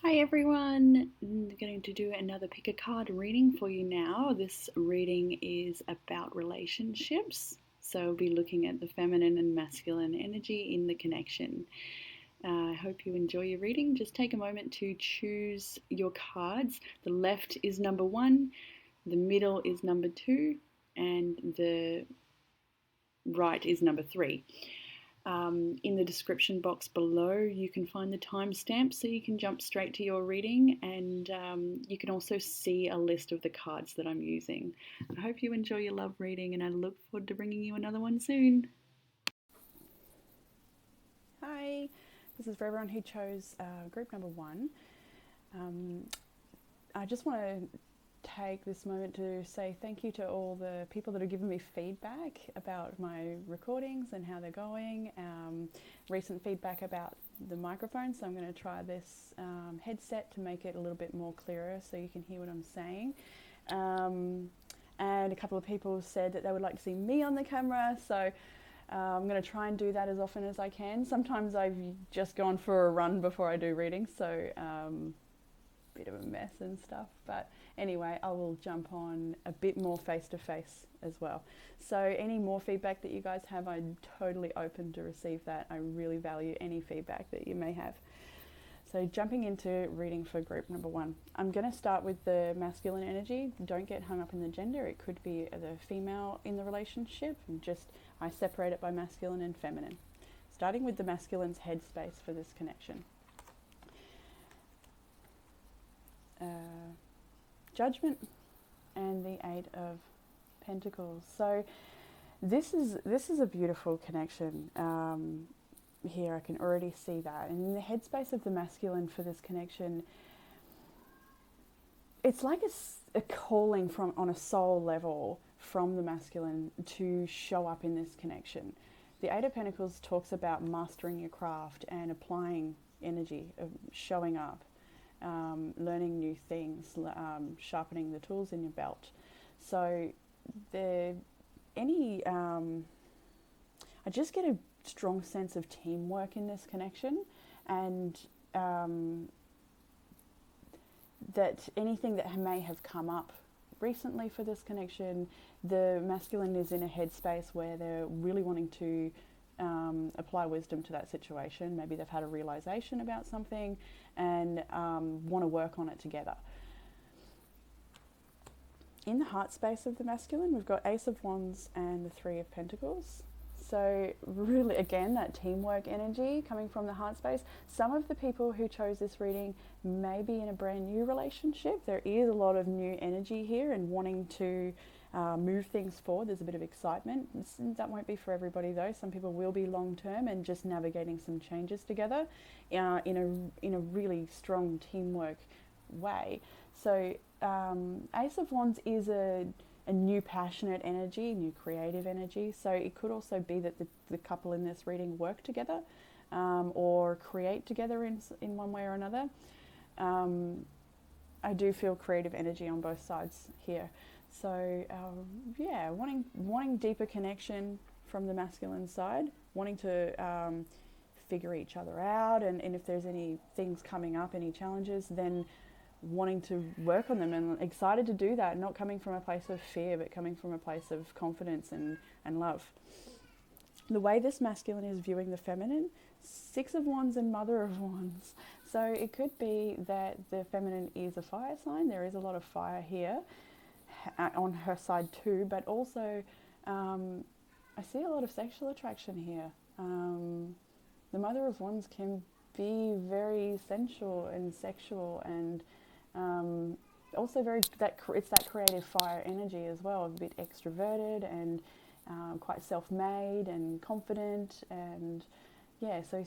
Hi everyone, I'm going to do another pick a card reading for you now. This reading is about relationships, so we'll be looking at the feminine and masculine energy in the connection. I hope you enjoy your reading. Just take a moment to choose your cards. The left is number 1, the middle is number 2, and the right is number 3. In the description box below, you can find the timestamp so you can jump straight to your reading, and you can also see a list of the cards that I'm using. I hope you enjoy your love reading, and I look forward to bringing you another one soon. Hi, this is for everyone who chose group number 1. I just want to take this moment to say thank you to all the people that have given me feedback about my recordings and how they're going. Recent feedback about the microphone, so I'm going to try this headset to make it a little bit more clearer so you can hear what I'm saying. And a couple of people said that they would like to see me on the camera, so I'm going to try and do that as often as I can. Sometimes I've just gone for a run before I do readings, so bit of a mess and stuff, but anyway, I will jump on a bit more face to face as well. So any more feedback that you guys have, I'm totally open to receive that. I really value any feedback that you may have. So jumping into reading for group number 1, I'm going to start with the masculine energy. Don't get hung up in the gender. It could be the female in the relationship, and I separate it by masculine and feminine. Starting with the masculine's headspace for this connection. Judgment and the 8 of Pentacles. So this is a beautiful connection. Here I can already see that. And in the headspace of the masculine for this connection, it's like a calling from on a soul level from the masculine to show up in this connection. The 8 of Pentacles talks about mastering your craft and applying energy, of showing up. Learning new things, sharpening the tools in your belt. So I just get a strong sense of teamwork in this connection, and that anything that may have come up recently for this connection, the masculine is in a headspace where they're really wanting to apply wisdom to that situation. Maybe they've had a realization about something and want to work on it together. In the heart space of the masculine, we've got Ace of Wands and the 3 of Pentacles. So really, again, that teamwork energy coming from the heart space. Some of the people who chose this reading may be in a brand new relationship. There is a lot of new energy here and wanting to move things forward. There's a bit of excitement. That won't be for everybody though. Some people will be long term and just navigating some changes together in a really strong teamwork way. So Ace of Wands is a new passionate energy, new creative energy. So it could also be that the couple in this reading work together or create together in one way or another. I do feel creative energy on both sides here. So wanting deeper connection from the masculine side, wanting to figure each other out, and if there's any things coming up, any challenges, then wanting to work on them, and excited to do that, not coming from a place of fear, but coming from a place of confidence and love. The way this masculine is viewing the feminine, 6 of Wands and Mother of Wands. So it could be that the feminine is a fire sign. There is a lot of fire here on her side too, but also I see a lot of sexual attraction here. The Mother of Wands can be very sensual and sexual, and also it's that creative fire energy as well, a bit extroverted and quite self-made and confident, and so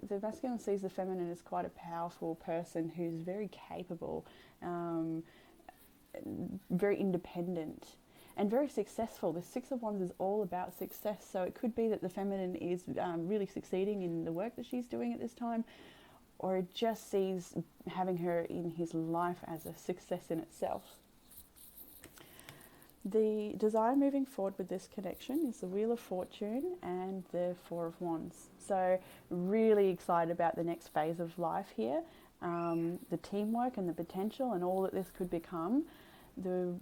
the masculine sees the feminine as quite a powerful person who's very capable, very independent and very successful. The 6 of Wands is all about success, so it could be that the feminine is really succeeding in the work that she's doing at this time, or it just sees having her in his life as a success in itself. The desire moving forward with this connection is the Wheel of Fortune and the Four of Wands. So really excited about the next phase of life here, the teamwork and the potential and all that this could become. The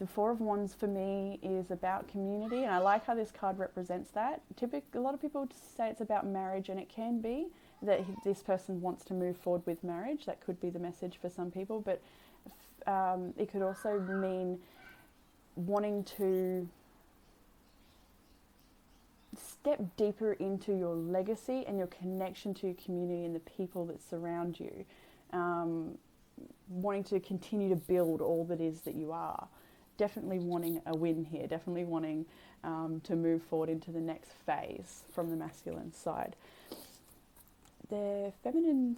Four of Wands for me is about community, and I like how this card represents that. A lot of people say it's about marriage, and it can be that this person wants to move forward with marriage. That could be the message for some people, but it could also mean wanting to step deeper into your legacy and your connection to your community and the people that surround you, wanting to continue to build all that is that you are. Definitely wanting a win here, definitely wanting to move forward into the next phase from the masculine side. The feminine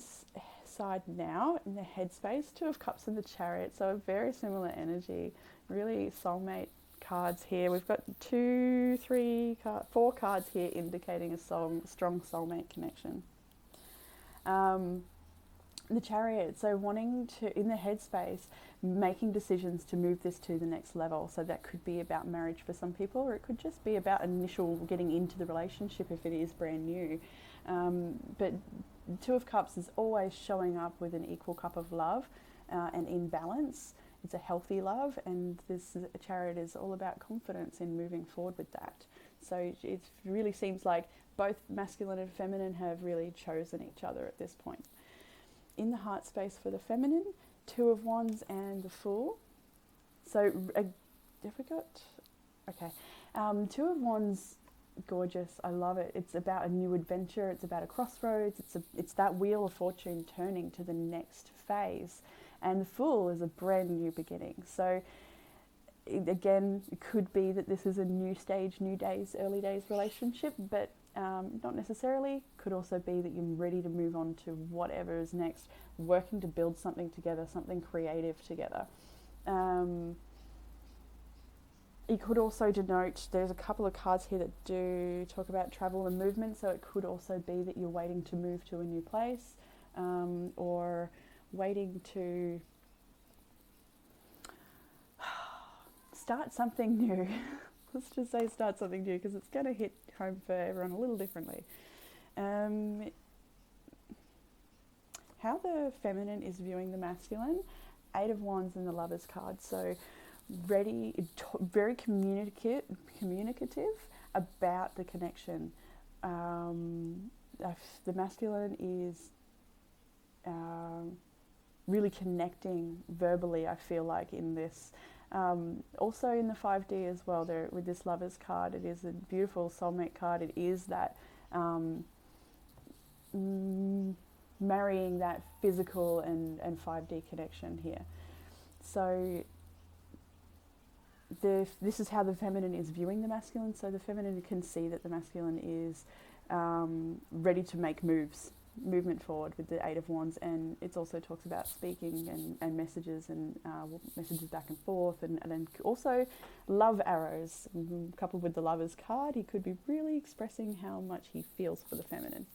side now, in the headspace, Two of Cups and the Chariot, so a very similar energy, really soulmate cards here. We've got 4 cards here indicating a strong soulmate connection. The Chariot, so wanting to, in the headspace, making decisions to move this to the next level. So that could be about marriage for some people, or it could just be about initial getting into the relationship if it is brand new. But Two of Cups is always showing up with an equal cup of love and in balance. It's a healthy love, and this Chariot is all about confidence in moving forward with that. So it really seems like both masculine and feminine have really chosen each other at this point. In the heart space for the feminine, Two of Wands and the Fool. So have we got... Okay. Two of Wands, gorgeous. I love it. It's about a new adventure. It's about a crossroads. It's that Wheel of Fortune turning to the next phase. And the Fool is a brand new beginning. So again, it could be that this is a new stage, new days, early days relationship, but not necessarily. Could also be that you're ready to move on to whatever is next, working to build something together, something creative together. It could also denote, there's a couple of cards here that do talk about travel and movement, so it could also be that you're waiting to move to a new place, or waiting to start something new. Let's just say start something new, because it's going to hit home for everyone a little differently. How the feminine is viewing the masculine, Eight of Wands and the Lovers card. So very communicative about the connection. The masculine is really connecting verbally, I feel like, in this. Also in the 5D as well, there with this Lovers card, it is a beautiful soulmate card. It is that marrying that physical and 5D connection here. So this is how the feminine is viewing the masculine. So the feminine can see that the masculine is ready to make movement forward with the Eight of Wands, and it also talks about speaking and messages and messages back and forth, and then also love arrows coupled with the Lovers card. He could be really expressing how much he feels for the feminine.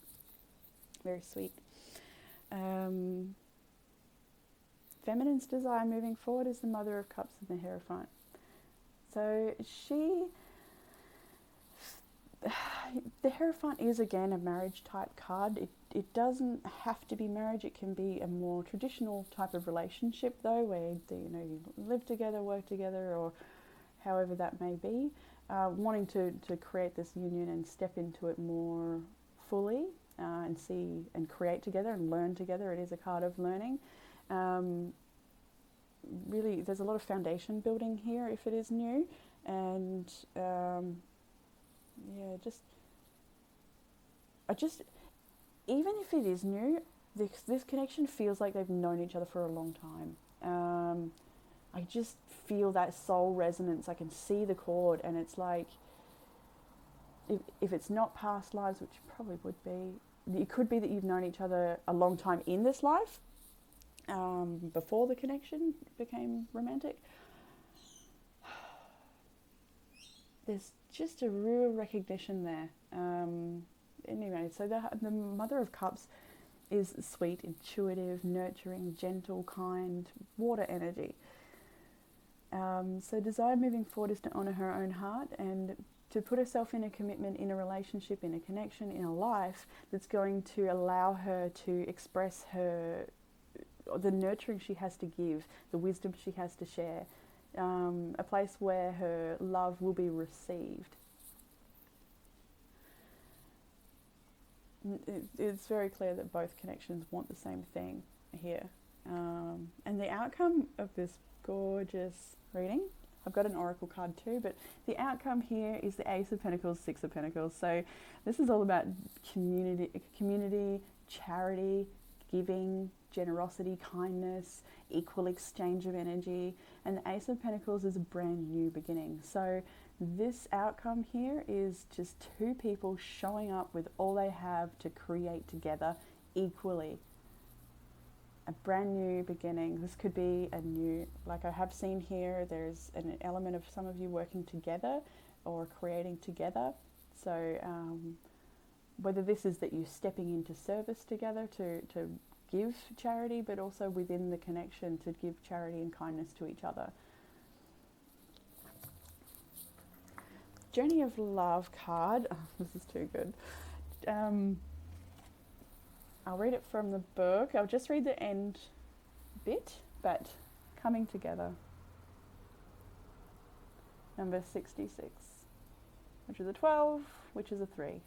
Very sweet. Feminine's desire moving forward is the Mother of Cups and the Hierophant. So the Hierophant is again a marriage type card. It doesn't have to be marriage. It can be a more traditional type of relationship though, where you live together, work together, or however that may be. Wanting to create this union and step into it more fully, and see and create together and learn together. It is a card of learning. Really, there's a lot of foundation building here if it is new, and even if it is new, this connection feels like they've known each other for a long time. I just feel that soul resonance. I can see the chord, and it's like, if it's not past lives, which probably would be, it could be that you've known each other a long time in this life, before the connection became romantic. There's just a real recognition there. Anyway, so the Mother of Cups is sweet, intuitive, nurturing, gentle, kind, water energy. So desire moving forward is to honour her own heart and to put herself in a commitment, in a relationship, in a connection, in a life that's going to allow her to express the nurturing she has to give, the wisdom she has to share, a place where her love will be received. It's very clear that both connections want the same thing here. And the outcome of this gorgeous reading, I've got an oracle card too, but the outcome here is the Ace of Pentacles, Six of Pentacles. So this is all about community, charity, giving, generosity, kindness, equal exchange of energy. And the Ace of Pentacles is a brand new beginning. So this outcome here is just two people showing up with all they have to create together equally. A brand new beginning. This could be a new, like I have seen here, there's an element of some of you working together or creating together. So whether this is that you're stepping into service together to give charity, but also within the connection to give charity and kindness to each other. Journey of Love card. Oh, this is too good. I'll read it from the book. I'll just read the end bit, but coming together. Number 66, which is a 12, which is a 3.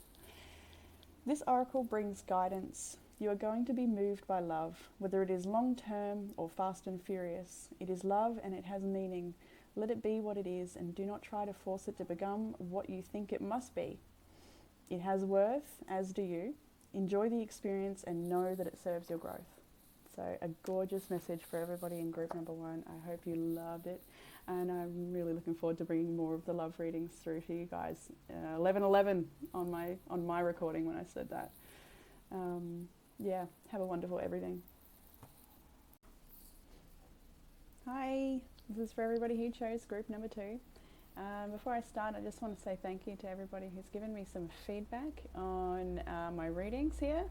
This oracle brings guidance. You are going to be moved by love, whether it is long-term or fast and furious. It is love and it has meaning. Let it be what it is and do not try to force it to become what you think it must be. It has worth, as do you. Enjoy the experience and know that it serves your growth. So a gorgeous message for everybody in group number 1. I hope you loved it. And I'm really looking forward to bringing more of the love readings through to you guys. 11:11 on my recording when I said that. Yeah, have a wonderful everything. Hi, this is for everybody who chose group number 2. Before I start, I just want to say thank you to everybody who's given me some feedback on my readings here.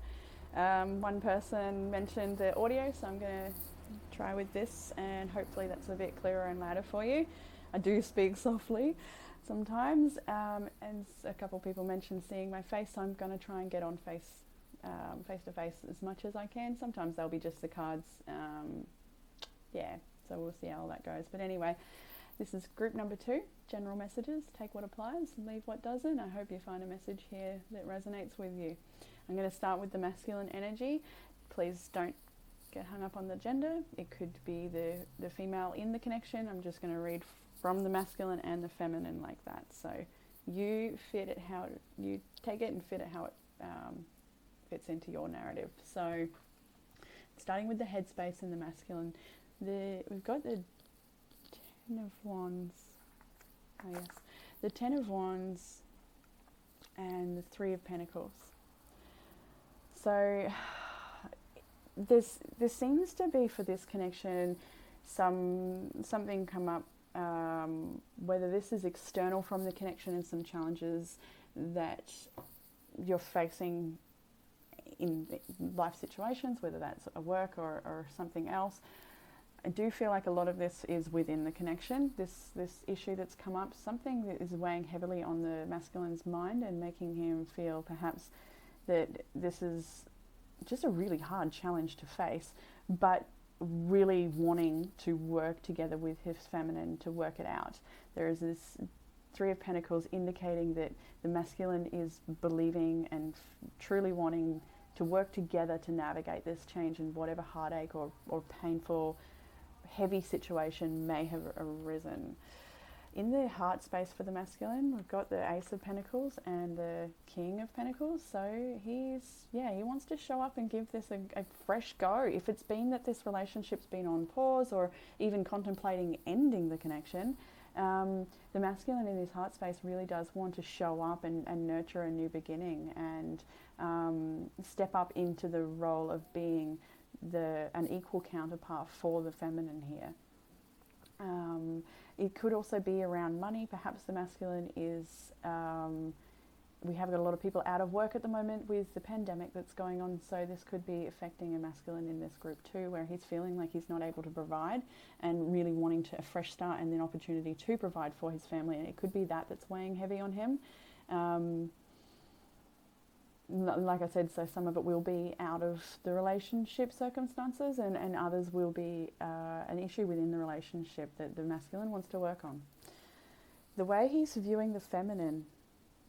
One person mentioned the audio, so I'm going to try with this and hopefully that's a bit clearer and louder for you. I do speak softly sometimes, and a couple of people mentioned seeing my face, so I'm going to try and get on face to face as much as I can. Sometimes they'll be just the cards, yeah, so we'll see how that goes. But anyway, this is group number 2, general messages. Take what applies and leave what doesn't. I hope you find a message here that resonates with you. I'm going to start with the masculine energy. Please don't get hung up on the gender. It could be the female in the connection. I'm just going to read from the masculine and the feminine like that. So you fit it how you take it and fit it how it fits into your narrative. So starting with the headspace in the masculine, we've got the Ten of Wands. Oh yes, the Ten of Wands and the Three of Pentacles. So there seems to be for this connection something come up, whether this is external from the connection and some challenges that you're facing in life situations, whether that's a work or something else. I do feel like a lot of this is within the connection, this issue that's come up, something that is weighing heavily on the masculine's mind and making him feel perhaps that this is just a really hard challenge to face, but really wanting to work together with his feminine to work it out. There is this Three of Pentacles indicating that the masculine is believing and truly wanting to work together to navigate this change in whatever heartache or painful, heavy situation may have arisen. In the heart space for the masculine, we've got the Ace of Pentacles and the King of Pentacles. So he wants to show up and give this a fresh go. If it's been that this relationship's been on pause or even contemplating ending the connection, the masculine in his heart space really does want to show up and nurture a new beginning and step up into the role of being an equal counterpart for the feminine here. It could also be around money. Perhaps the masculine is We have got a lot of people out of work at the moment with the pandemic that's going on, so this could be affecting a masculine in this group too, where he's feeling like he's not able to provide and really wanting to a fresh start and then opportunity to provide for his family. And it could be that that's weighing heavy on him. Like I said, so some of it will be out of the relationship circumstances, and others will be an issue within the relationship that the masculine wants to work on. The way he's viewing the feminine,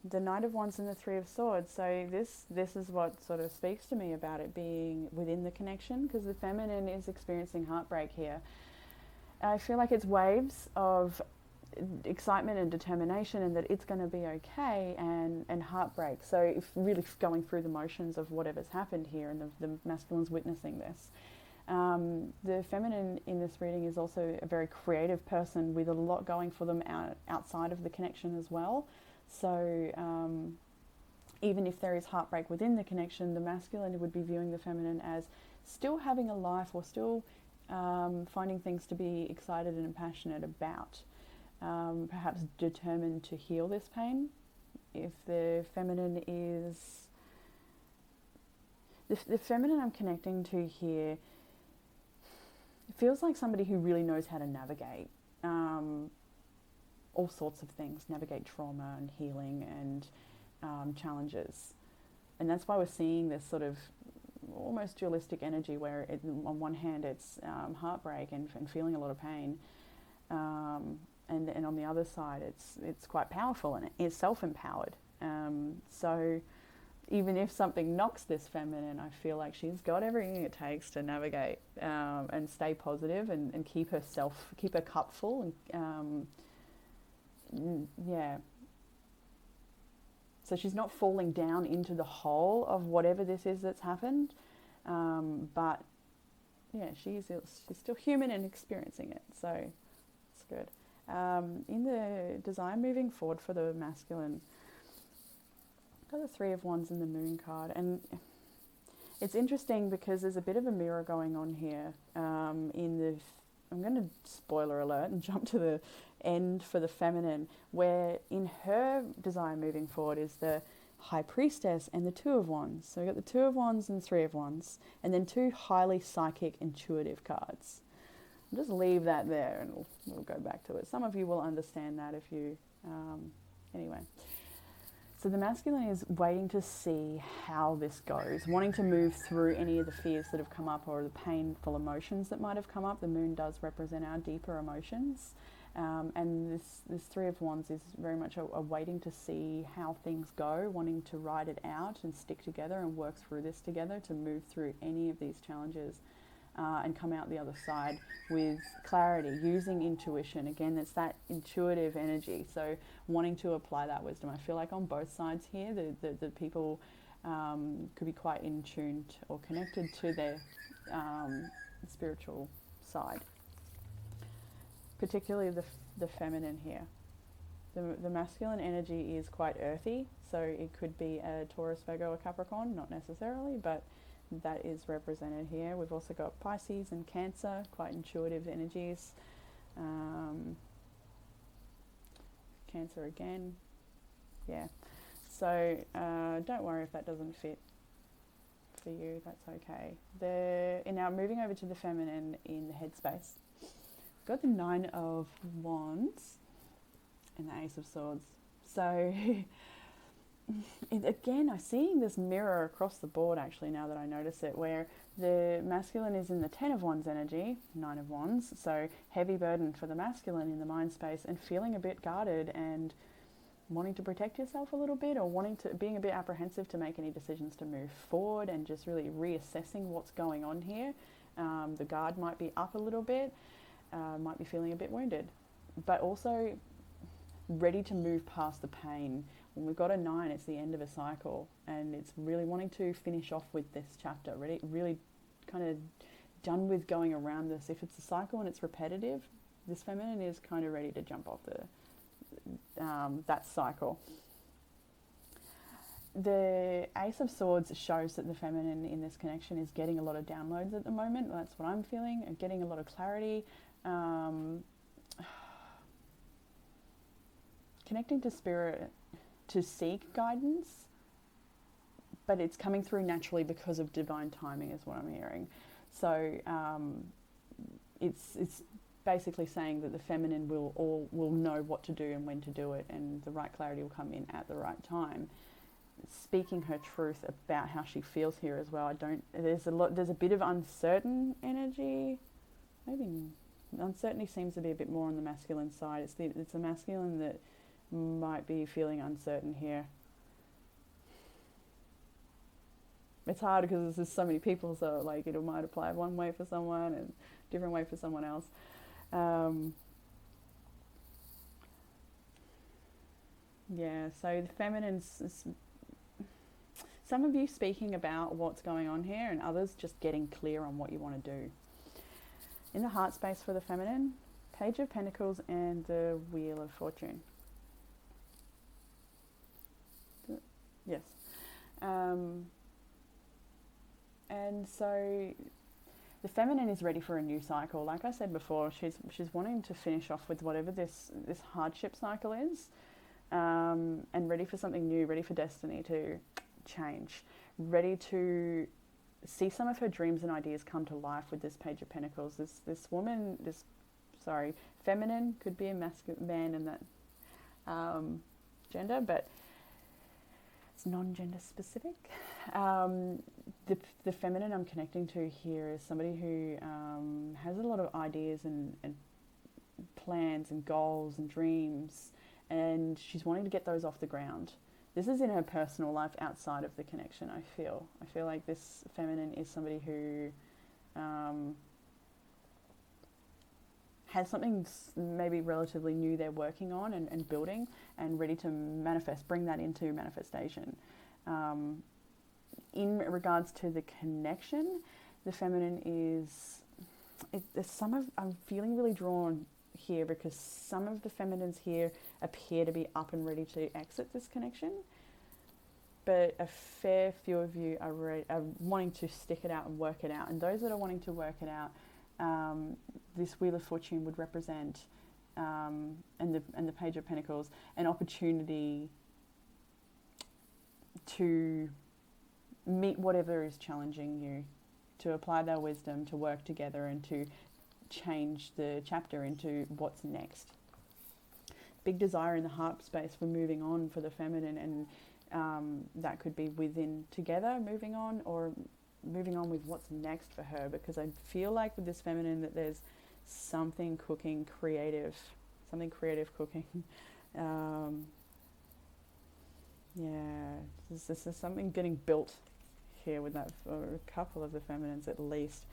the Knight of Wands and the Three of Swords. So this is what sort of speaks to me about it being within the connection, because the feminine is experiencing heartbreak here. I feel like it's waves of excitement and determination and that it's going to be okay, and heartbreak. So if really going through the motions of whatever's happened here, and the masculine's witnessing this. The feminine in this reading is also a very creative person with a lot going for them outside of the connection as well. So even if there is heartbreak within the connection, the masculine would be viewing the feminine as still having a life, or still finding things to be excited and passionate about, perhaps determined to heal this pain. If the feminine is... The feminine I'm connecting to here, it feels like somebody who really knows how to navigate all sorts of things, navigate trauma and healing and challenges. And that's why we're seeing this sort of almost dualistic energy where on one hand it's heartbreak and feeling a lot of pain, and on the other side it's quite powerful and it's self-empowered. So even if something knocks this feminine, I feel like she's got everything it takes to navigate and stay positive and keep her cup full. And yeah. So she's not falling down into the hole of whatever this is that's happened, but yeah, she's still human and experiencing it. So it's good. In the design moving forward for the masculine, got the Three of Wands and the Moon card, and it's interesting because there's a bit of a mirror going on here. I'm going to spoiler alert and jump to the end for the feminine, where in her design moving forward is the High Priestess and the Two of Wands. So we've got the Two of Wands and Three of Wands, and then two highly psychic, intuitive cards. I'll just leave that there and we'll go back to it. Some of you will understand that if you... anyway. So the masculine is waiting to see how this goes, wanting to move through any of the fears that have come up or the painful emotions that might have come up. The moon does represent our deeper emotions. And this Three of Wands is very much a waiting to see how things go, wanting to ride it out and stick together and work through this together to move through any of these challenges and come out the other side with clarity, using intuition. Again, it's that intuitive energy. So wanting to apply that wisdom. I feel like on both sides here, the people could be quite in tune or connected to their spiritual side. Particularly the feminine here. The masculine energy is quite earthy, so it could be a Taurus, Virgo, or Capricorn, not necessarily, but that is represented here. We've also got Pisces and Cancer, quite intuitive energies. Cancer again, yeah. So don't worry if that doesn't fit for you, that's okay. And now moving over to the feminine in the headspace. Got the Nine of Wands and the Ace of Swords. So again, I'm seeing this mirror across the board actually now that I notice it, where the masculine is in the Ten of Wands energy, Nine of Wands, so heavy burden for the masculine in the mind space and feeling a bit guarded and wanting to protect yourself a little bit, or being a bit apprehensive to make any decisions to move forward and just really reassessing what's going on here. The guard might be up a little bit. Might be feeling a bit wounded, but also ready to move past the pain. When we've got a 9, it's the end of a cycle, and it's really wanting to finish off with this chapter, really kind of done with going around this. If it's a cycle and it's repetitive, this feminine is kind of ready to jump off that cycle. The Ace of Swords shows that the feminine in this connection is getting a lot of downloads at the moment. That's what I'm feeling, and getting a lot of clarity. Connecting to spirit to seek guidance, but it's coming through naturally because of divine timing is what I'm hearing. So it's basically saying that the feminine will know what to do and when to do it, and the right clarity will come in at the right time. Speaking her truth about how she feels here as well. There's a bit of uncertain energy. Maybe uncertainty seems to be a bit more on the masculine side. It's the masculine that might be feeling uncertain here. It's hard because there's so many people, so like it might apply one way for someone and different way for someone else. Yeah, so the feminine's, some of you speaking about what's going on here, and others just getting clear on what you want to do. In the heart space for the feminine, Page of Pentacles and the Wheel of Fortune. Yes. And so the feminine is ready for a new cycle. Like I said before, she's wanting to finish off with whatever this hardship cycle is, and ready for something new, ready for destiny to change, ready to see some of her dreams and ideas come to life with this Page of Pentacles. This woman, feminine, could be a masculine man in that gender, but it's non-gender specific. The feminine I'm connecting to here is somebody who has a lot of ideas and plans and goals and dreams, and she's wanting to get those off the ground. This is in her personal life outside of the connection, I feel. I feel like this feminine is somebody who has something maybe relatively new they're working on and building and ready to manifest, bring that into manifestation. In regards to the connection, the feminine is, I'm feeling really drawn here because some of the feminines here appear to be up and ready to exit this connection, but a fair few of you are wanting to stick it out and work it out. And those that are wanting to work it out, this Wheel of Fortune would represent, and the Page of Pentacles, an opportunity to meet whatever is challenging you, to apply their wisdom, to work together and to change the chapter into what's next. Big desire in the heart space for moving on for the feminine, and that could be within together moving on, or moving on with what's next for her, because I feel like with this feminine that there's something cooking creative, cooking. This is something getting built here with that, for a couple of the feminines at least.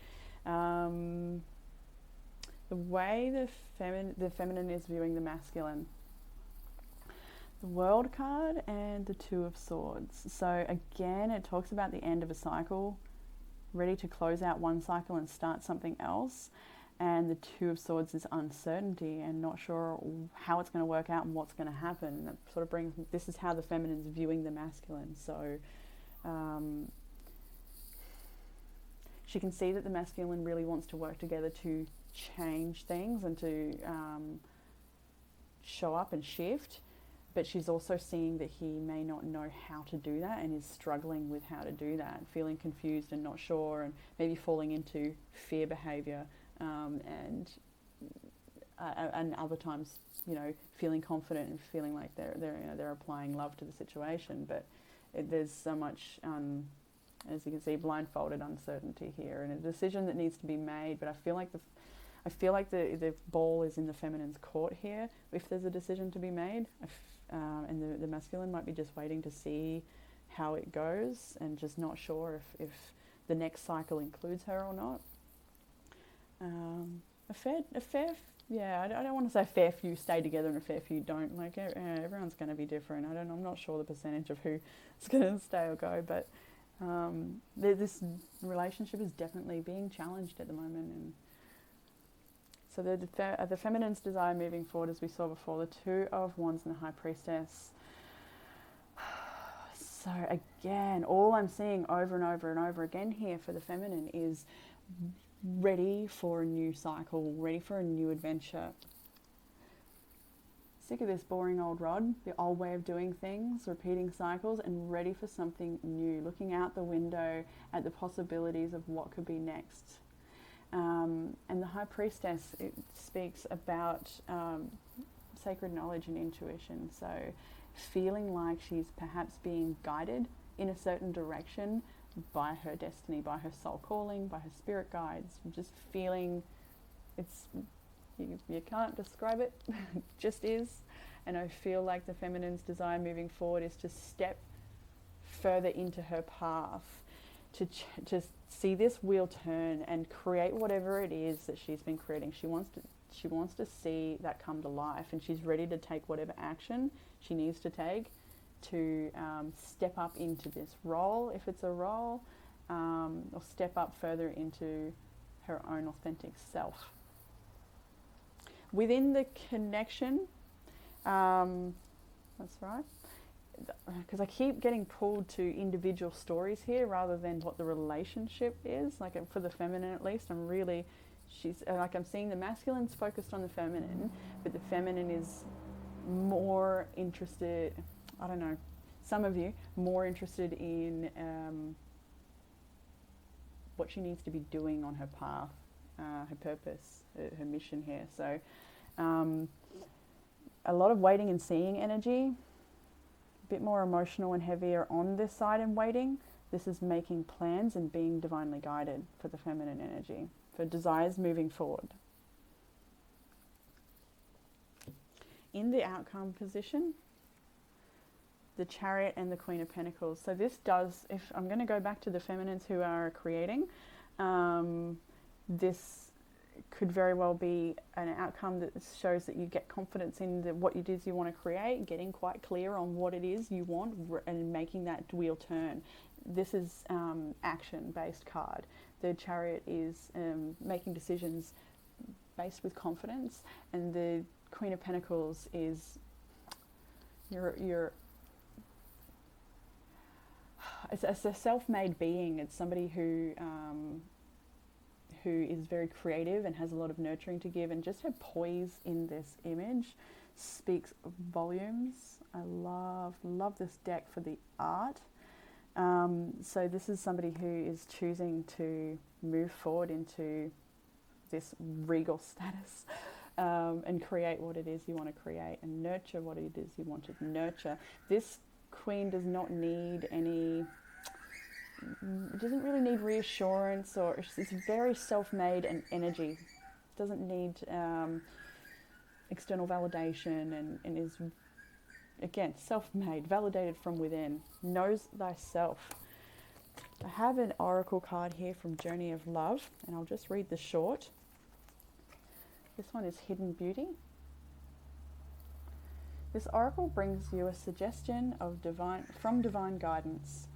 The way the feminine is viewing the masculine, the World card and the Two of Swords. So again, it talks about the end of a cycle, ready to close out one cycle and start something else. And the Two of Swords is uncertainty and not sure how it's going to work out and what's going to happen. And that sort of brings, this is how the feminine is viewing the masculine. So she can see that the masculine really wants to work together to change things and to show up and shift. But she's also seeing that he may not know how to do that and is struggling with how to do that, feeling confused and not sure, and maybe falling into fear behaviour, and other times, feeling confident and feeling like they're applying love to the situation. But there's so much, as you can see, blindfolded uncertainty here, and a decision that needs to be made. But I feel like the ball is in the feminine's court here. If there's a decision to be made, and the masculine might be just waiting to see how it goes and just not sure if the next cycle includes her or not. I don't want to say a fair few stay together and a fair few don't. Like, everyone's going to be different. I'm not sure the percentage of who's going to stay or go, but this relationship is definitely being challenged at the moment. And so the feminine's desire moving forward, as we saw before, the Two of Wands and the High Priestess. So again, all I'm seeing over and over and over again here for the feminine is ready for a new cycle, ready for a new adventure. sick of this boring old rod, the old way of doing things, repeating cycles, and ready for something new, looking out the window at the possibilities of what could be next. And the High Priestess, it speaks about sacred knowledge and intuition. So feeling like she's perhaps being guided in a certain direction by her destiny, by her soul calling, by her spirit guides. Just feeling it's, you can't describe it, it just is. And I feel like the feminine's desire moving forward is to step further into her path, to see this wheel turn and create whatever it is that she's been creating. She wants to see that come to life, and she's ready to take whatever action she needs to take to step up into this role, if it's a role, or step up further into her own authentic self. Within the connection, that's right, because I keep getting pulled to individual stories here rather than what the relationship is. Like for the feminine, at least, I'm seeing the masculine's focused on the feminine, but the feminine is more interested, I don't know, some of you more interested in what she needs to be doing on her path, her purpose, her mission here. So a lot of waiting and seeing energy, a bit more emotional and heavier on this side in waiting. This is making plans and being divinely guided for the feminine energy, for desires moving forward. In the outcome position, the Chariot and the Queen of Pentacles. So this does, if I'm going to go back to the feminines who are creating, this could very well be an outcome that shows that you get confidence in what it is you want to create, getting quite clear on what it is you want and making that wheel turn. This is action-based card. The Chariot is making decisions based with confidence, and the Queen of Pentacles is it's a self-made being. It's somebody who is very creative and has a lot of nurturing to give, and just her poise in this image speaks volumes. I love this deck for the art. So this is somebody who is choosing to move forward into this regal status and create what it is you want to create and nurture what it is you want to nurture. This queen does not need any, doesn't really need reassurance, or it's very self-made and energy. Doesn't need external validation, and is, again, self-made, validated from within, knows thyself. I have an oracle card here from Journey of Love, and I'll just read the short. This one is Hidden Beauty. This oracle brings you a suggestion of from divine guidance.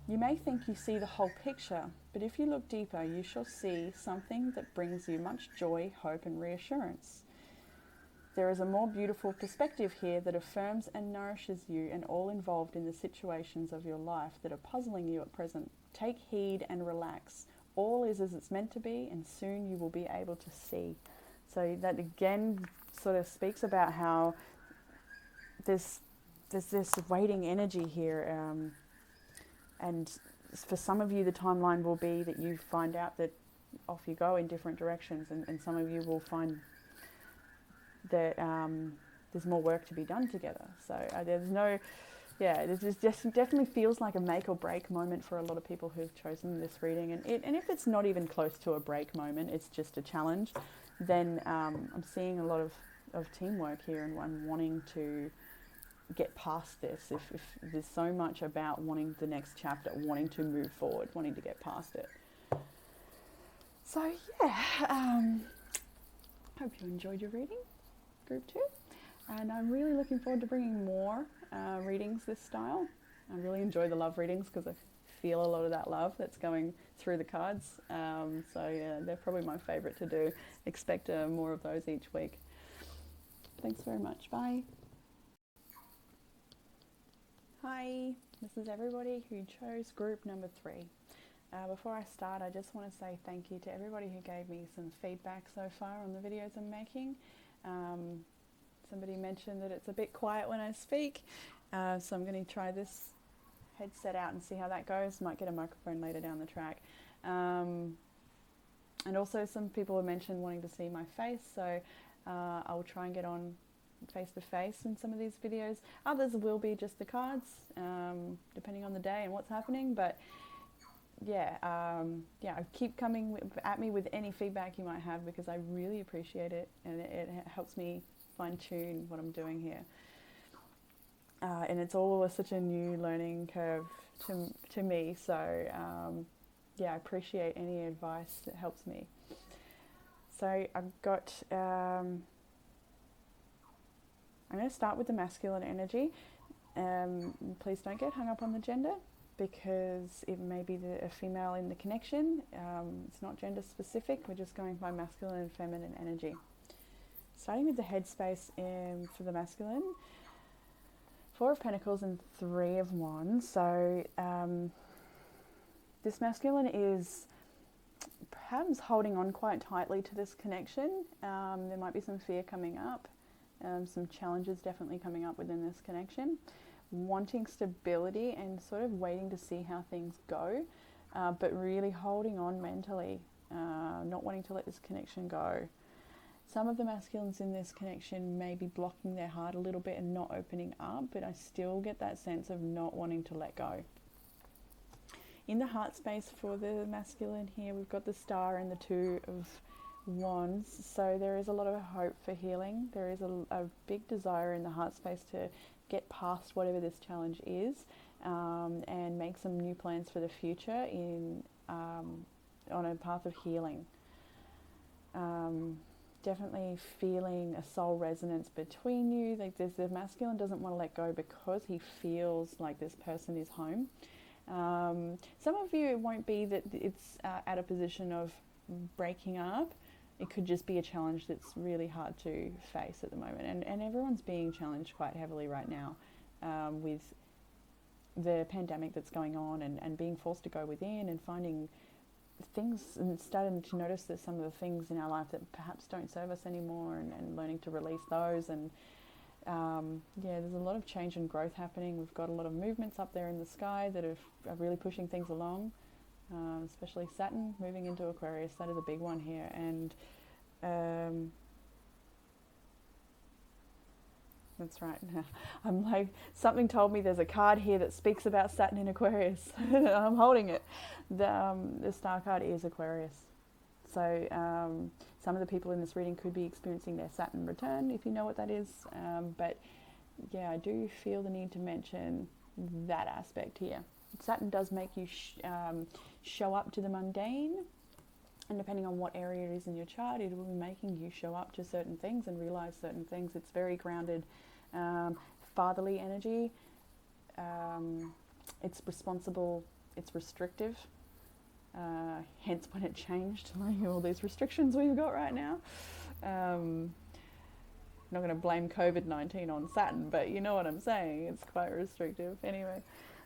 You may think you see the whole picture, but if you look deeper, you shall see something that brings you much joy, hope, and reassurance. There is a more beautiful perspective here that affirms and nourishes you and all involved in the situations of your life that are puzzling you at present. Take heed and relax. All is as it's meant to be, and soon you will be able to see. So that again sort of speaks about how there's this waiting energy here, and for some of you the timeline will be that you find out that off you go in different directions, and some of you will find that there's more work to be done together. So this just definitely feels like a make or break moment for a lot of people who've chosen this reading, and if it's not even close to a break moment, it's just a challenge, then I'm seeing a lot of teamwork here and wanting to get past this. If there's so much about wanting the next chapter, wanting to move forward, wanting to get past it. So yeah, hope you enjoyed your reading, group 2, and I'm really looking forward to bringing more readings this style. I really enjoy the love readings because I feel a lot of that love that's going through the cards. So yeah, they're probably my favorite to do. Expect more of those each week. Thanks very much. Bye. Hi, this is everybody who chose group number 3. Before I start, I just want to say thank you to everybody who gave me some feedback so far on the videos I'm making. Somebody mentioned that it's a bit quiet when I speak, so I'm going to try this headset out and see how that goes. Might get a microphone later down the track. And also some people have mentioned wanting to see my face, so I will try and get on face to face in some of these videos. Others will be just the cards, depending on the day and what's happening, but yeah, keep coming at me with any feedback you might have, because I really appreciate it, and it helps me fine tune what I'm doing here. And it's all such a new learning curve to me, so yeah, I appreciate any advice that helps me. So I've got, I'm going to start with the masculine energy. Please don't get hung up on the gender, because it may be a female in the connection. It's not gender specific, we're just going by masculine and feminine energy. Starting with the headspace for the masculine, 4 of Pentacles and 3 of Wands. So this masculine is perhaps holding on quite tightly to this connection. There might be some fear coming up, some challenges definitely coming up within this connection. Wanting stability and sort of waiting to see how things go, but really holding on mentally, not wanting to let this connection go. Some of the masculines in this connection may be blocking their heart a little bit and not opening up, but I still get that sense of not wanting to let go. In the heart space for the masculine here, we've got the Star and the 2 of Wands, so there is a lot of hope for healing. There is a big desire in the heart space to get past whatever this challenge is, and make some new plans for the future on a path of healing. Definitely feeling a soul resonance between you. Like the masculine doesn't want to let go because he feels like this person is home. Some of you, it won't be that it's at a position of breaking up. It could just be a challenge that's really hard to face at the moment. And everyone's being challenged quite heavily right now, with the pandemic that's going on, and being forced to go within and finding things and starting to notice that some of the things in our life that perhaps don't serve us anymore, and learning to release those. And yeah, there's a lot of change and growth happening. We've got a lot of movements up there in the sky that are really pushing things along. Especially Saturn moving into Aquarius, that is a big one here. And that's right. I'm like, something told me there's a card here that speaks about Saturn in Aquarius. I'm holding it. The star card is Aquarius. So some of the people in this reading could be experiencing their Saturn return, if you know what that is. But yeah, I do feel the need to mention that aspect here. Saturn does make you show up to the mundane, and depending on what area it is in your chart, it will be making you show up to certain things and realize certain things. It's very grounded, fatherly energy. It's responsible, it's restrictive, hence when it changed, like all these restrictions we've got right now. I'm not going to blame COVID-19 on Saturn, but you know what I'm saying, it's quite restrictive. Anyway,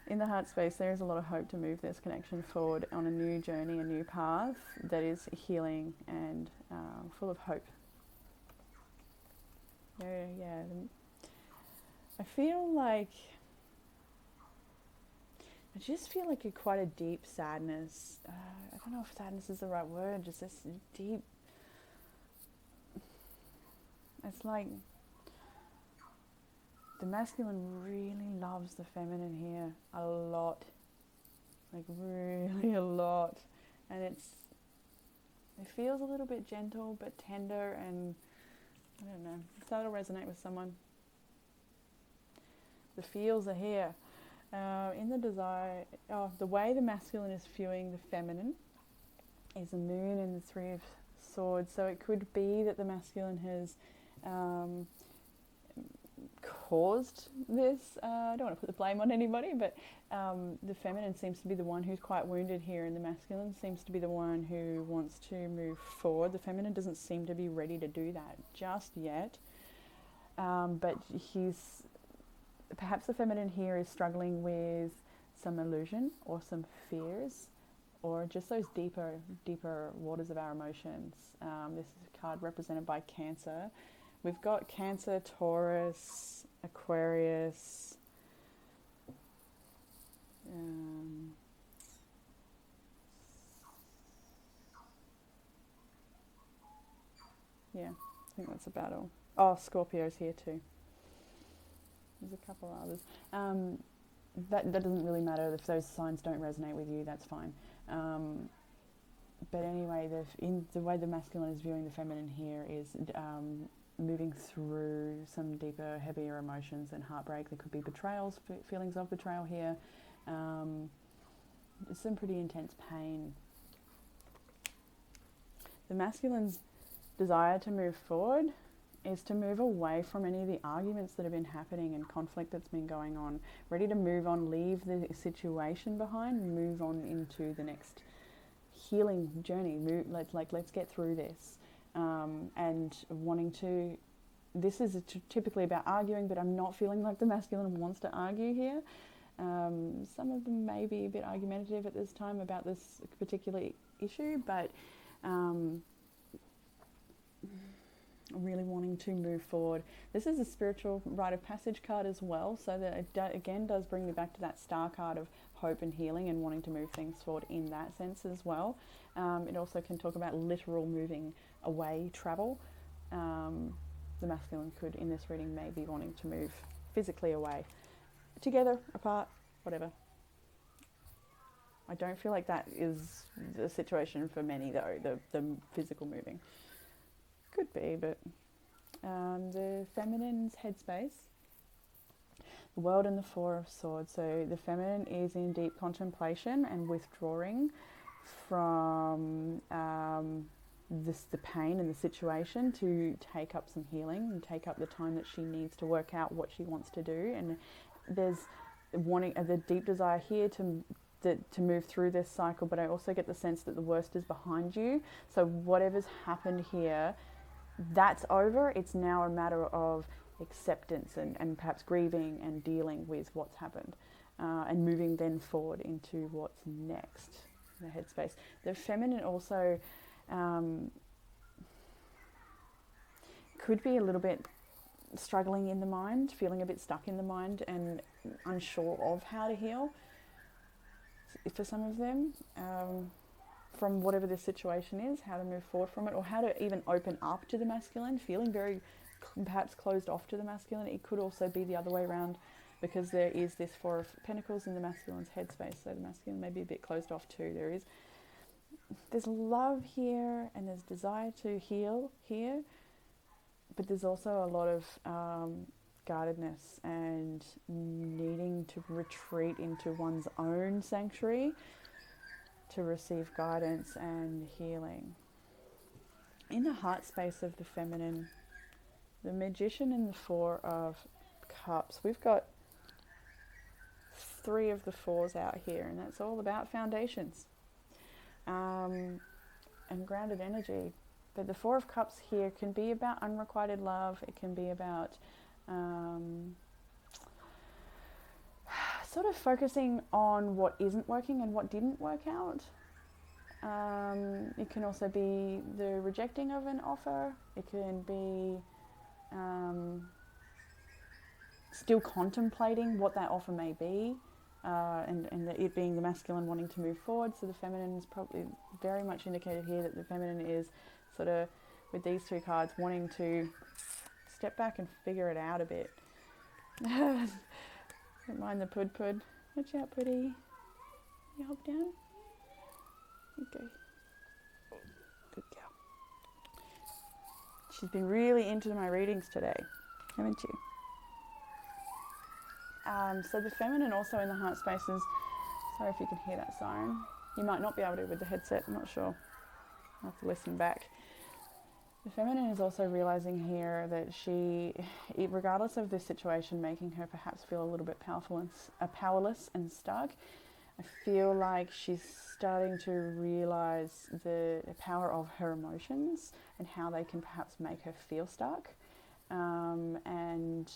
in the heart space, there is a lot of hope to move this connection forward on a new journey, a new path that is healing and full of hope. Yeah. I just feel like quite a deep sadness. I don't know if sadness is the right word, just this deep, it's like the masculine really loves the feminine here a lot, like really a lot, and it feels a little bit gentle but tender, and I don't know, so that'll resonate with someone. The feels are here. In the desire, the way the masculine is viewing the feminine is the moon and the 3 of Swords. So it could be that the masculine has caused this. I don't want to put the blame on anybody, but the feminine seems to be the one who's quite wounded here, and the masculine seems to be the one who wants to move forward. The feminine doesn't seem to be ready to do that just yet, but perhaps the feminine here is struggling with some illusion or some fears, or just those deeper waters of our emotions. This is a card represented by Cancer, We've got Cancer, Taurus, Aquarius, yeah, I think that's about all. Oh, Scorpio's here too. There's a couple others. That doesn't really matter if those signs don't resonate with you. That's fine. But anyway, the way the masculine is viewing the feminine here is moving through some deeper, heavier emotions and heartbreak. There could be betrayals, feelings of betrayal here. Some pretty intense pain. The masculine's desire to move forward is to move away from any of the arguments that have been happening and conflict that's been going on. Ready to move on, leave the situation behind, move on into the next healing journey. Let's get through this. And wanting to, this is typically about arguing, but I'm not feeling like the masculine wants to argue here. Some of them may be a bit argumentative at this time about this particular issue, but really wanting to move forward. This is a spiritual rite of passage card as well, so that it again does bring me back to that star card of hope and healing and wanting to move things forward in that sense as well. It also can talk about literal moving away, travel. The masculine could, in this reading, may be wanting to move physically away, together, apart, whatever. I don't feel like that is the situation for many though, the physical moving. Could be, but the feminine's headspace, the world and the Four of Swords. So the feminine is in deep contemplation and withdrawing from the pain and the situation to take up some healing and take up the time that she needs to work out what she wants to do. And there's wanting the deep desire here to move through this cycle, but I also get the sense that the worst is behind you. So whatever's happened here, that's over. It's now a matter of acceptance and perhaps grieving and dealing with what's happened, and moving then forward into what's next, the headspace. The feminine also could be a little bit struggling in the mind, feeling a bit stuck in the mind and unsure of how to heal for some of them. From whatever the situation is, how to move forward from it, or how to even open up to the masculine, feeling very perhaps closed off to the masculine. It could also be the other way around, because there is this Four of Pentacles in the masculine's headspace, so the masculine may be a bit closed off too. There's love here and there's desire to heal here, but there's also a lot of guardedness and needing to retreat into one's own sanctuary to receive guidance and healing. In the heart space of the feminine, the Magician and the Four of Cups, we've got 3 of the 4s out here, and that's all about foundations and grounded energy. But the Four of Cups here can be about unrequited love. It can be about sort of focusing on what isn't working and what didn't work out. It can also be the rejecting of an offer. It can be still contemplating what that offer may be, and it being the masculine wanting to move forward. So the feminine is probably very much indicated here that the feminine is sort of, with these 2 cards, wanting to step back and figure it out a bit. Don't mind the pud. Watch out, puddy. You hop down. Okay. Good girl. She's been really into my readings today, haven't you? So the feminine also in the heart spaces. Sorry if you can hear that siren. You might not be able to with the headset. I'm not sure. I'll have to listen back. The feminine is also realizing here that she, regardless of this situation, making her perhaps feel a little bit powerless and stuck. I feel like she's starting to realize the power of her emotions and how they can perhaps make her feel stuck. And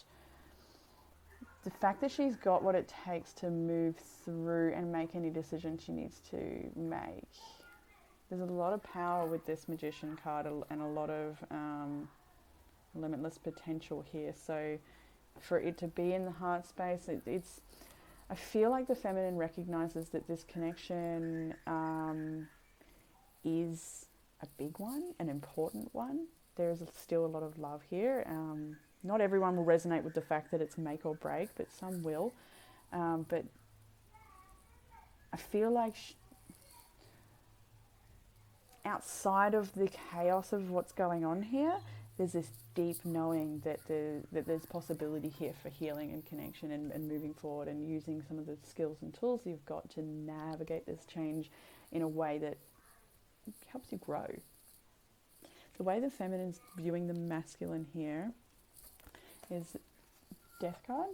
the fact that she's got what it takes to move through and make any decision she needs to make. There's a lot of power with this Magician card and a lot of limitless potential here. So for it to be in the heart space, it's I feel like the feminine recognizes that this connection is a big one, an important one. There is still a lot of love here. Not everyone will resonate with the fact that it's make or break, but some will. But I feel like outside of the chaos of what's going on here, there's this deep knowing that there's possibility here for healing and connection and moving forward and using some of the skills and tools you've got to navigate this change in a way that helps you grow. The way the feminine's viewing the masculine here is Death card.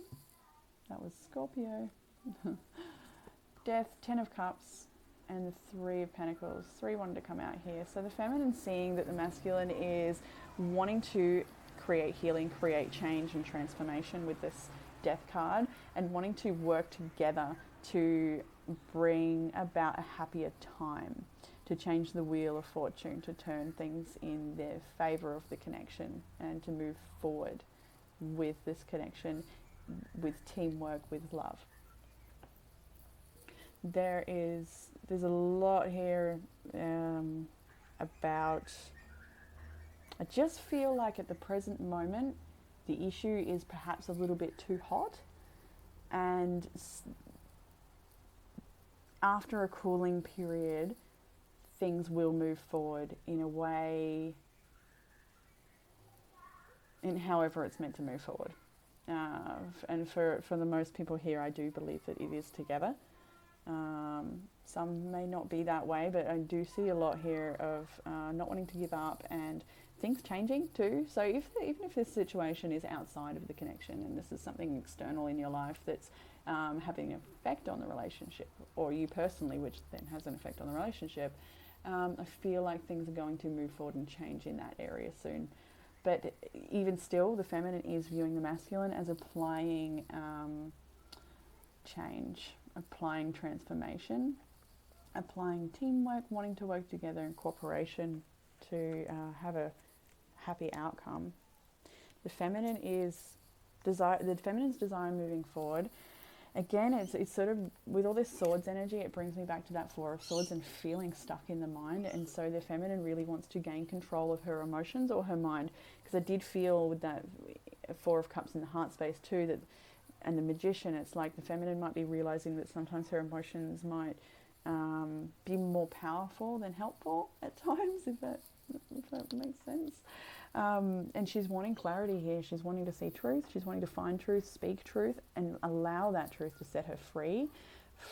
That was Scorpio. Death, 10 of Cups, and the 3 of Pentacles. 3 wanted to come out here. So the feminine seeing that the masculine is wanting to create healing, create change and transformation with this Death card, and wanting to work together to bring about a happier time, to change the wheel of fortune, to turn things in their favour of the connection and to move forward with this connection, with teamwork, with love. There's a lot here about, I just feel like at the present moment the issue is perhaps a little bit too hot, and after a cooling period things will move forward in a way, in however it's meant to move forward. And for the most people here, I do believe that it is together. Some may not be that way, but I do see a lot here of not wanting to give up and things changing too. So even if this situation is outside of the connection and this is something external in your life that's having an effect on the relationship, or you personally, which then has an effect on the relationship, I feel like things are going to move forward and change in that area soon. But even still, the feminine is viewing the masculine as applying change, applying transformation, applying teamwork, wanting to work together in cooperation to have a happy outcome. The feminine is the feminine's desire moving forward. Again, it's sort of, with all this swords energy, it brings me back to that 4 of Swords and feeling stuck in the mind. And so the feminine really wants to gain control of her emotions or her mind, because I did feel with that 4 of Cups in the heart space too, that, and the Magician, it's like the feminine might be realizing that sometimes her emotions might be more powerful than helpful at times, if that makes sense. And she's wanting clarity here. She's wanting to see truth. She's wanting to find truth, speak truth, and allow that truth to set her free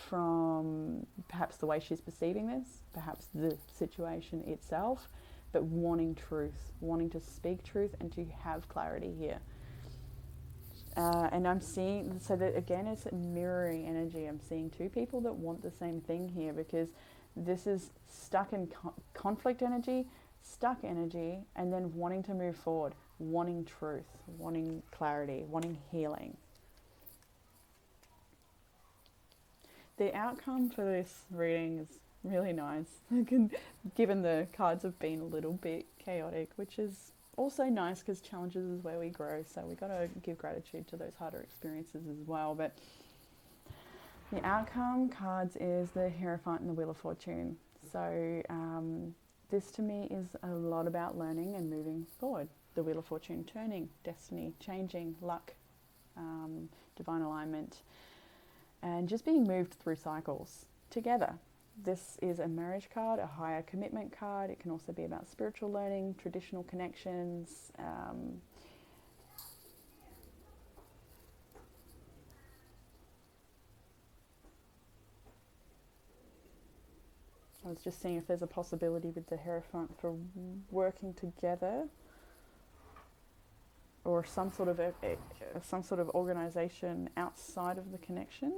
from perhaps the way she's perceiving this, perhaps the situation itself, but wanting truth, wanting to speak truth and to have clarity here. And I'm seeing, so that again, it's a mirroring energy. I'm seeing 2 people that want the same thing here, because this is stuck in conflict energy, stuck energy, and then wanting to move forward, wanting truth, wanting clarity, wanting healing. The outcome for this reading is really nice, given the cards have been a little bit chaotic, which is also nice because challenges is where we grow, so we got to give gratitude to those harder experiences as well. But the outcome cards is the Hierophant and the Wheel of Fortune. So this to me is a lot about learning and moving forward. The Wheel of Fortune turning, destiny changing, luck, divine alignment, and just being moved through cycles together. This is a marriage card, a higher commitment card. It can also be about spiritual learning, traditional connections. I was just seeing if there's a possibility with the Hierophant for working together, or some sort of organisation outside of the connection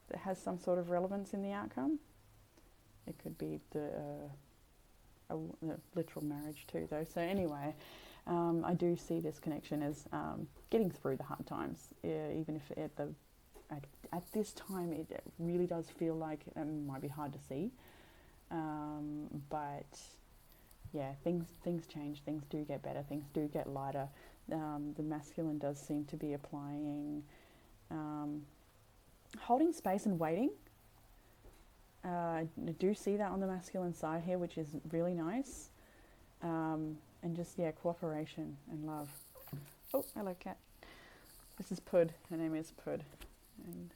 that has some sort of relevance in the outcome. It could be the literal marriage too, though. So anyway, I do see this connection as getting through the hard times, even if at this time it really does feel like it might be hard to see. But yeah, things change, things do get better, things do get lighter. The masculine does seem to be applying, holding space and waiting. I do see that on the masculine side here, which is really nice. And just, yeah, cooperation and love. Oh, hello, cat. This is Pud. Her name is Pud. And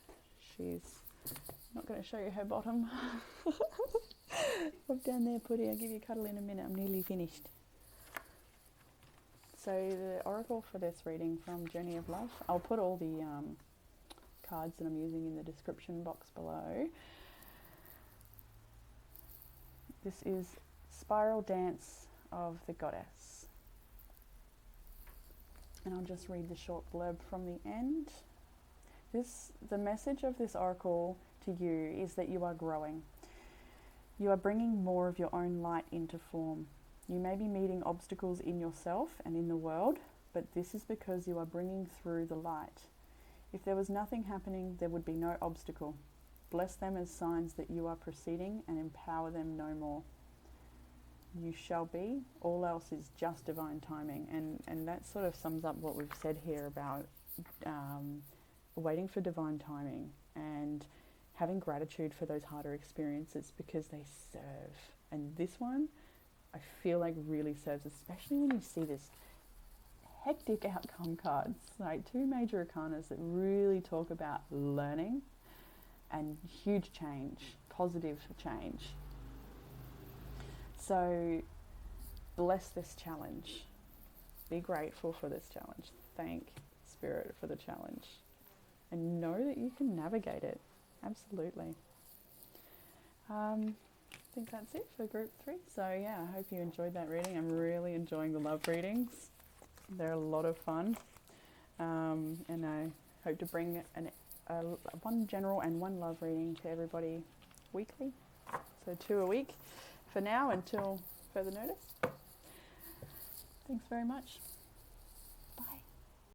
she's not going to show you her bottom. Up down there, Puddy. I'll give you a cuddle in a minute. I'm nearly finished. So the oracle for this reading from Journey of Love, I'll put all the cards that I'm using in the description box below. This is Spiral Dance of the Goddess. And I'll just read the short blurb from the end. The message of this oracle to you is that you are growing. You are bringing more of your own light into form. You may be meeting obstacles in yourself and in the world, but this is because you are bringing through the light. If there was nothing happening, there would be no obstacle. Bless them as signs that you are proceeding and empower them no more. You shall be. All else is just divine timing. And that sort of sums up what we've said here about waiting for divine timing and having gratitude for those harder experiences because they serve. And this one, I feel like really serves, especially when you see this hectic outcome cards, like two major arcanas that really talk about learning and huge change, positive change. So bless this challenge. Be grateful for this challenge. Thank Spirit for the challenge. And know that you can navigate it. Absolutely. I think that's it for group 3. So yeah, I hope you enjoyed that reading. I'm really enjoying the love readings. They're a lot of fun. And I hope to bring one general and one love reading to everybody weekly. So 2 a week for now until further notice. Thanks very much.